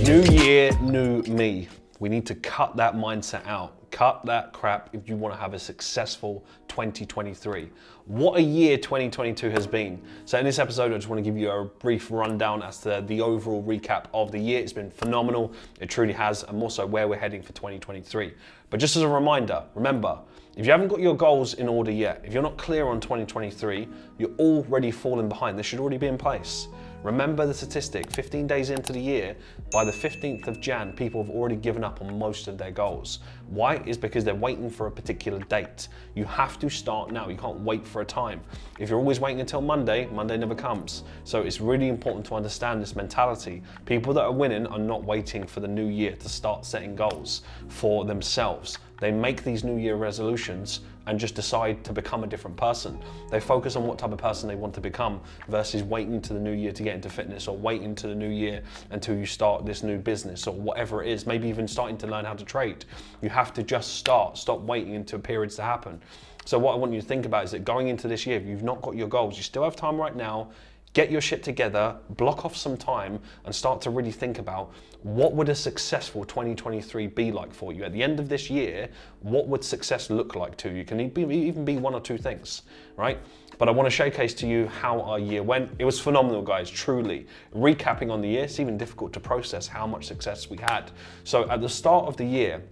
New year, new me. We need to cut that mindset out. Cut that crap if you want to have a successful 2023. What a year 2022 has been. So in this episode, I just want to give you a brief rundown as to the overall recap of the year. It's been phenomenal. It truly has, and more so where we're heading for 2023. But just as a reminder, remember, if you haven't got your goals in order yet, if you're not clear on 2023, you're already falling behind. This should already be in place. Remember the statistic, 15 days into the year, by the 15th of Jan, people have already given up on most of their goals. Why? Is because they're waiting for a particular date. You have to start now. You can't wait for a time. If you're always waiting until Monday, Monday never comes. So it's really important to understand this mentality. People that are winning are not waiting for the new year to start setting goals for themselves. They make these New Year resolutions and just decide to become a different person. They focus on what type of person they want to become versus waiting to the new year to get into fitness, or waiting to the new year until you start this new business or whatever it is, maybe even starting to learn how to trade. You have to just stop waiting until periods to happen. So what I want you to think about is that going into this year, if you've not got your goals, you still have time right now. Get your shit together, block off some time, and start to really think about what would a successful 2023 be like for you. At the end of this year, what would success look like to you? It can even be one or two things, right? But I want to showcase to you how our year went. It was phenomenal, guys, truly. Recapping on the year, it's even difficult to process how much success we had. So at the start of the year,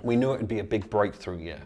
we knew it would be a big breakthrough year.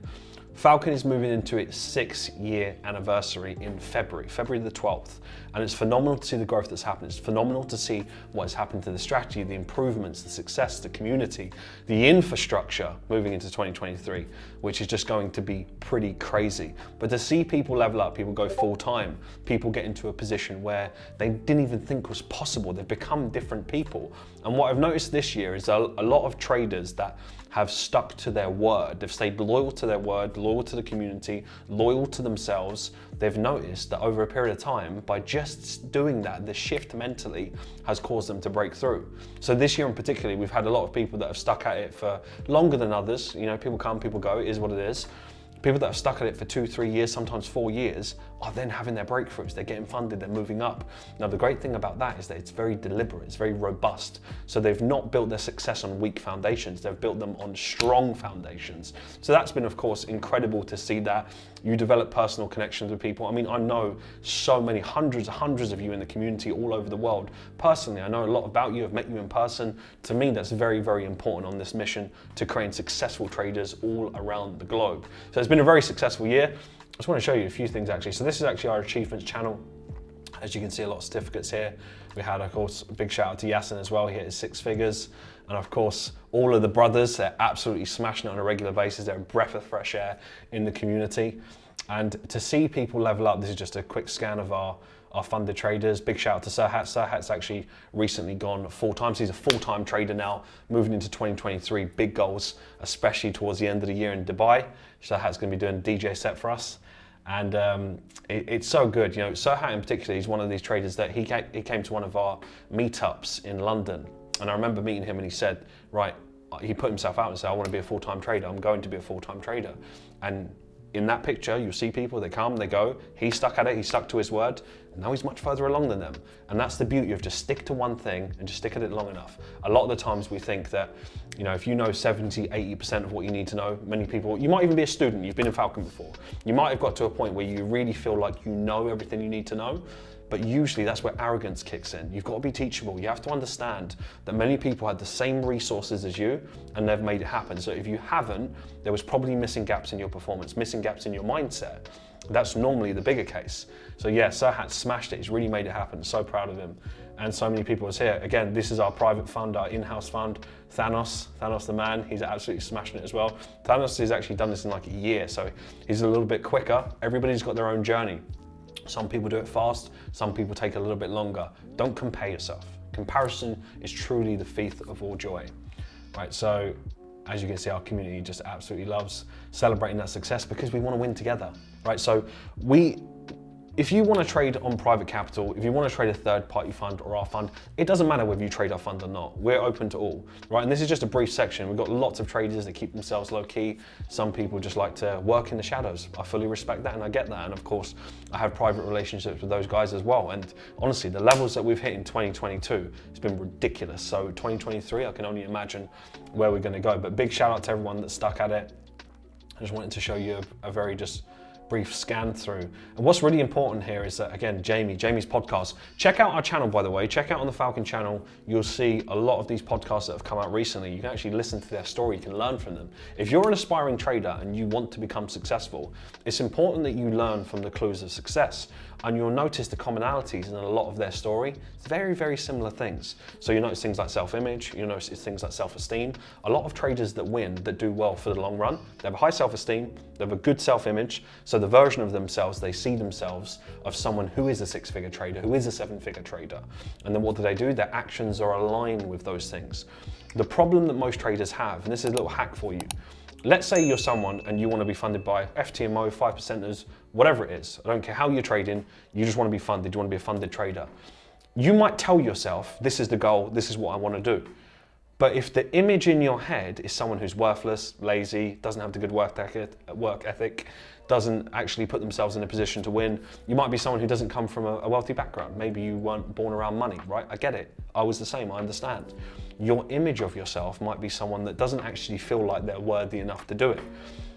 Falcon is moving into its 6-year anniversary in February the 12th. And it's phenomenal to see the growth that's happened. It's phenomenal to see what has happened to the strategy, the improvements, the success, the community, the infrastructure moving into 2023, which is just going to be pretty crazy. But to see people level up, people go full time, people get into a position where they didn't even think was possible. They've become different people. And what I've noticed this year is a lot of traders that have stuck to their word. They've stayed loyal to their word, loyal to the community, loyal to themselves. They've noticed that over a period of time, by just doing that, the shift mentally has caused them to break through. So this year in particular, we've had a lot of people that have stuck at it for longer than others. You know, people come, people go, it is what it is. People that have stuck at it for 2-3 years, sometimes 4 years, are then having their breakthroughs. They're getting funded, they're moving up. Now, the great thing about that is that it's very deliberate, it's very robust. So they've not built their success on weak foundations, they've built them on strong foundations. So that's been, of course, incredible to see that. You develop personal connections with people. I mean, I know so many, hundreds of you in the community all over the world. Personally, I know a lot about you, I've met you in person. To me, that's very, very important on this mission to create successful traders all around the globe. So it's been a very successful year. I just want to show you a few things actually. So this is actually our achievements channel. As you can see, a lot of certificates here. We had, of course, a big shout out to Yasin as well. He hit his 6 figures. And of course, all of the brothers, they're absolutely smashing it on a regular basis. They're a breath of fresh air in the community. And to see people level up, this is just a quick scan of our funded traders. Big shout out to Serhat. Serhat's actually recently gone full-time. So he's a full-time trader now, moving into 2023. Big goals, especially towards the end of the year in Dubai. Serhat's going to be doing a DJ set for us. And it's so good. You know, Serhat in particular, he's one of these traders that he came to one of our meetups in London. And I remember meeting him and he said, right, he put himself out and said, I want to be a full-time trader. I'm going to be a full-time trader. And in that picture, you'll see people, they come, they go. He stuck at it, he stuck to his word, and now he's much further along than them. And that's the beauty of just stick to one thing and just stick at it long enough. A lot of the times we think that, you know, if you know 70, 80% of what you need to know, many people, you might even be a student, you've been in Falcon before. You might have got to a point where you really feel like you know everything you need to know. But usually that's where arrogance kicks in. You've got to be teachable. You have to understand that many people had the same resources as you and they've made it happen. So if you haven't, there was probably missing gaps in your performance, missing gaps in your mindset. That's normally the bigger case. So yeah, Serhat smashed it. He's really made it happen. So proud of him. And so many people was here. Again, this is our private fund, our in-house fund. Thanos the man, he's absolutely smashing it as well. Thanos has actually done this in like a year, so he's a little bit quicker. Everybody's got their own journey. Some people do it fast, some people take a little bit longer. Don't compare yourself. Comparison is truly the thief of all joy, right? So as you can see, our community just absolutely loves celebrating that success because we want to win together, right? So if you want to trade on private capital, if you want to trade a third-party fund or our fund, it doesn't matter whether you trade our fund or not. We're open to all, right? And this is just a brief section. We've got lots of traders that keep themselves low-key. Some people just like to work in the shadows. I fully respect that and I get that. And of course, I have private relationships with those guys as well. And honestly, the levels that we've hit in 2022, it's been ridiculous. So 2023, I can only imagine where we're going to go. But big shout out to everyone that stuck at it. I just wanted to show you a very just brief scan through. And what's really important here is that, again, Jamie's podcast. Check out our channel, by the way. Check out on the Falcon channel. You'll see a lot of these podcasts that have come out recently. You can actually listen to their story. You can learn from them. If you're an aspiring trader and you want to become successful, it's important that you learn from the clues of success. And you'll notice the commonalities in a lot of their story. It's very, very similar things. So you notice things like self-image, you notice things like self-esteem. A lot of traders that win, that do well for the long run, they have a high self-esteem, they have a good self-image. So the version of themselves, they see themselves of someone who is a six-figure trader, who is a seven-figure trader. And then what do? Their actions are aligned with those things. The problem that most traders have, and this is a little hack for you, let's say you're someone and you want to be funded by FTMO, 5%ers, whatever it is. I don't care how you're trading, you just want to be funded, you want to be a funded trader. You might tell yourself, this is the goal, this is what I want to do. But if the image in your head is someone who's worthless, lazy, doesn't have the good work ethic, doesn't actually put themselves in a position to win, you might be someone who doesn't come from a wealthy background. Maybe you weren't born around money, right? I get it. I was the same, I understand. Your image of yourself might be someone that doesn't actually feel like they're worthy enough to do it.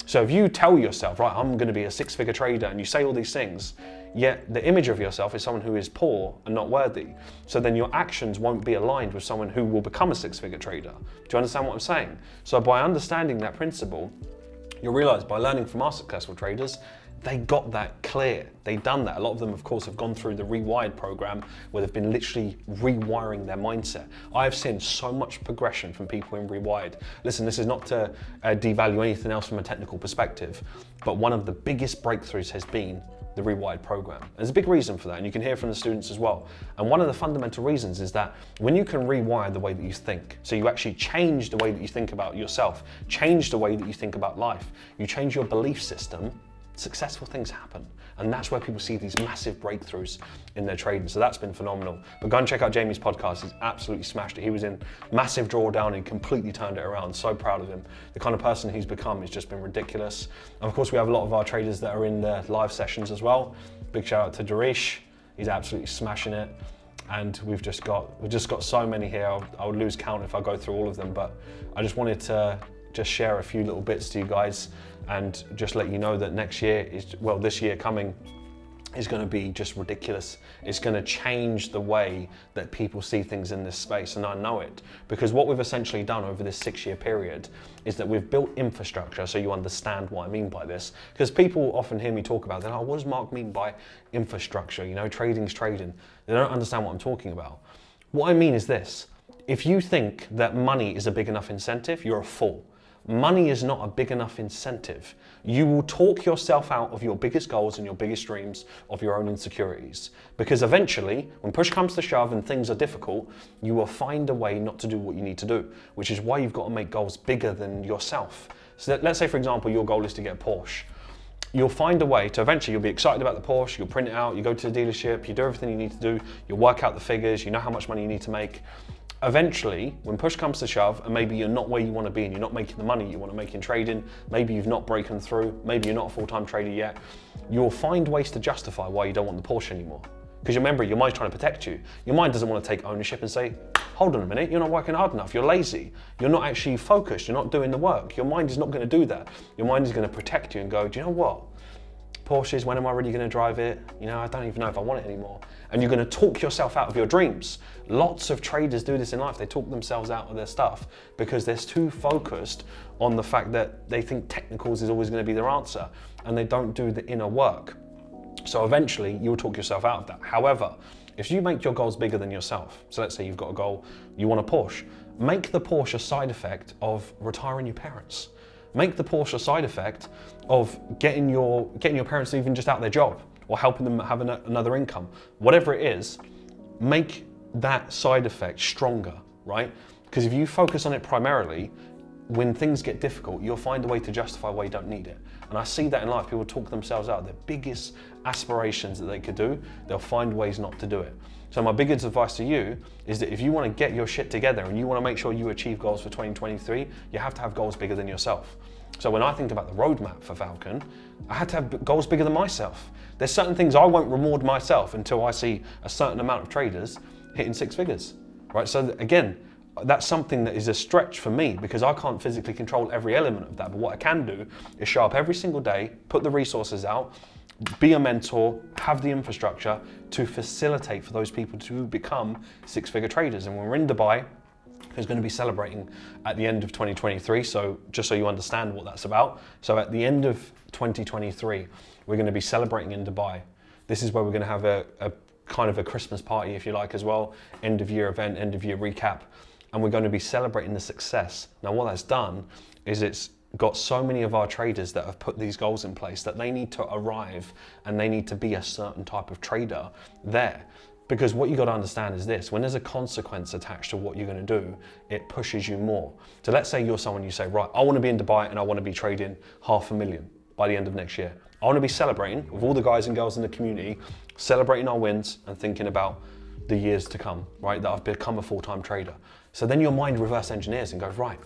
So if you tell yourself, right, I'm going to be a six-figure trader, and you say all these things, yet the image of yourself is someone who is poor and not worthy. So then your actions won't be aligned with someone who will become a six-figure trader. Do you understand what I'm saying? So by understanding that principle, you'll realize by learning from our successful traders, they got that clear. They've done that. A lot of them, of course, have gone through the Rewired program where they've been literally rewiring their mindset. I have seen so much progression from people in Rewired. Listen, this is not to devalue anything else from a technical perspective, but one of the biggest breakthroughs has been the Rewired program. There's a big reason for that, and you can hear from the students as well. And one of the fundamental reasons is that when you can rewire the way that you think, so you actually change the way that you think about yourself, change the way that you think about life, you change your belief system, successful things happen. And that's where people see these massive breakthroughs in their trading. So that's been phenomenal. But go and check out Jamie's podcast. He's absolutely smashed it. He was in massive drawdown and completely turned it around. So proud of him. The kind of person he's become has just been ridiculous. And of course, we have a lot of our traders that are in the live sessions as well. Big shout out to Darish. He's absolutely smashing it. And we've just got so many here. I would lose count if I go through all of them, but I just wanted to just share a few little bits to you guys and just let you know that next year this year coming is going to be just ridiculous. It's going to change the way that people see things in this space, and I know it, because what we've essentially done over this 6-year period is that we've built infrastructure. So you understand what I mean by this, because people often hear me talk about that. Oh, what does Mark mean by infrastructure? You know, trading's trading. They don't understand what I'm talking about. What I mean is this: if you think that money is a big enough incentive, you're a fool. Money is not a big enough incentive. You will talk yourself out of your biggest goals and your biggest dreams, of your own insecurities. Because eventually, when push comes to shove and things are difficult, you will find a way not to do what you need to do, which is why you've got to make goals bigger than yourself. So let's say, for example, your goal is to get a Porsche. You'll find a way to eventually, you'll be excited about the Porsche, you'll print it out, you go to the dealership, you do everything you need to do, you'll work out the figures, you know how much money you need to make. Eventually, when push comes to shove, and maybe you're not where you want to be and you're not making the money you want to make in trading, maybe you've not broken through, maybe you're not a full-time trader yet, you'll find ways to justify why you don't want the Porsche anymore. Because remember, your mind's trying to protect you. Your mind doesn't want to take ownership and say, hold on a minute, you're not working hard enough, you're lazy, you're not actually focused, you're not doing the work. Your mind is not going to do that. Your mind is going to protect you and go, do you know what? Porsches, when am I really going to drive it? You know, I don't even know if I want it anymore. And you're going to talk yourself out of your dreams. Lots of traders do this in life. They talk themselves out of their stuff because they're too focused on the fact that they think technicals is always going to be their answer, and they don't do the inner work. So eventually you'll talk yourself out of that. However, if you make your goals bigger than yourself, so let's say you've got a goal, you want a Porsche, make the Porsche a side effect of retiring your parents. Make the Porsche a side effect of getting your parents even just out of their job, or helping them have another income. Whatever it is, make that side effect stronger, right? Because if you focus on it primarily, when things get difficult, you'll find a way to justify why you don't need it. And I see that in life. People talk themselves out. Their biggest aspirations that they could do, they'll find ways not to do it. So my biggest advice to you is that if you want to get your shit together and you want to make sure you achieve goals for 2023, you have to have goals bigger than yourself. So when I think about the roadmap for Falcon, I had to have goals bigger than myself. There's certain things I won't reward myself until I see a certain amount of traders hitting 6 figures, right? So again, that's something that is a stretch for me because I can't physically control every element of that. But what I can do is show up every single day, put the resources out, be a mentor, have the infrastructure to facilitate for those people to become 6-figure traders. And when we're in Dubai, who's going to be celebrating at the end of 2023. So just so you understand what that's about. So at the end of 2023, we're going to be celebrating in Dubai. This is where we're going to have a kind of a Christmas party, if you like, as well. End of year event, end of year recap. And we're going to be celebrating the success. Now what that's done is it's got so many of our traders that have put these goals in place that they need to arrive and they need to be a certain type of trader there. Because what you got to understand is this: when there's a consequence attached to what you're going to do, it pushes you more. So let's say you're someone, you say, right, I want to be in Dubai and I want to be trading $500,000 by the end of next year. I want to be celebrating with all the guys and girls in the community, celebrating our wins and thinking about the years to come, right? That I've become a full-time trader. So then your mind reverse engineers and goes, right,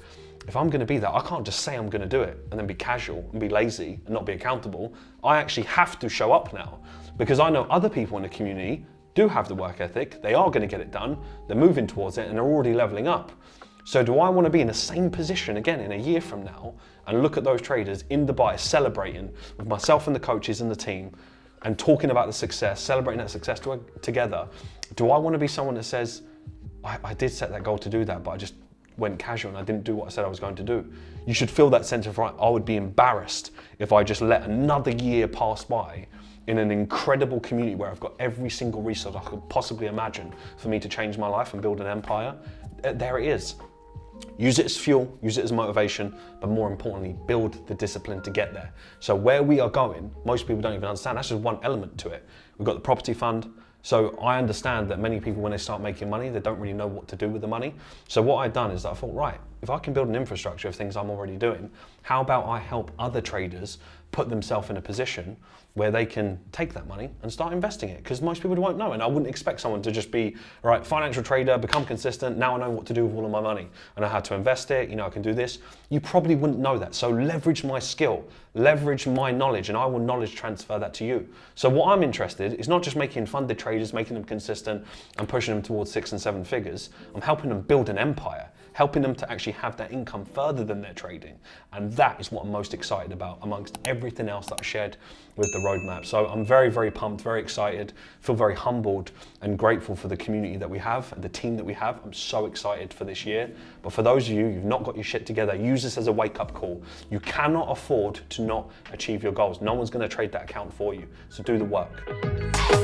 if I'm going to be that, I can't just say I'm going to do it and then be casual and be lazy and not be accountable. I actually have to show up now because I know other people in the community do have the work ethic, they are going to get it done, they're moving towards it and they're already leveling up. So do I want to be in the same position again in a year from now and look at those traders in Dubai celebrating with myself and the coaches and the team and talking about the success, celebrating that success together? Do I want to be someone that says, I did set that goal to do that, but I just went casual and I didn't do what I said I was going to do? You should feel that sense of, right, I would be embarrassed if I just let another year pass by in an incredible community where I've got every single resource I could possibly imagine for me to change my life and build an empire. There it is. Use it as fuel, use it as motivation, but more importantly, build the discipline to get there. So where we are going, most people don't even understand. That's just one element to it. We've got the property fund. So I understand that many people, when they start making money, they don't really know what to do with the money. So what I've done is I thought, right, if I can build an infrastructure of things I'm already doing, how about I help other traders put themselves in a position where they can take that money and start investing it? Because most people won't know, and I wouldn't expect someone to just be, all right, financial trader, become consistent, now I know what to do with all of my money. I know how to invest it, I can do this. You probably wouldn't know that. So leverage my skill, leverage my knowledge, and I will knowledge transfer that to you. So what I'm interested is not just making funded traders, making them consistent and pushing them towards 6 and 7 figures. I'm helping them build an empire, helping them to actually have that income further than their trading. And that is what I'm most excited about amongst everything else that I shared with the roadmap. So I'm very, very pumped, very excited, feel very humbled and grateful for the community that we have and the team that we have. I'm so excited for this year. But for those of you who've not got your shit together, use this as a wake-up call. You cannot afford to not achieve your goals. No one's going to trade that account for you. So do the work.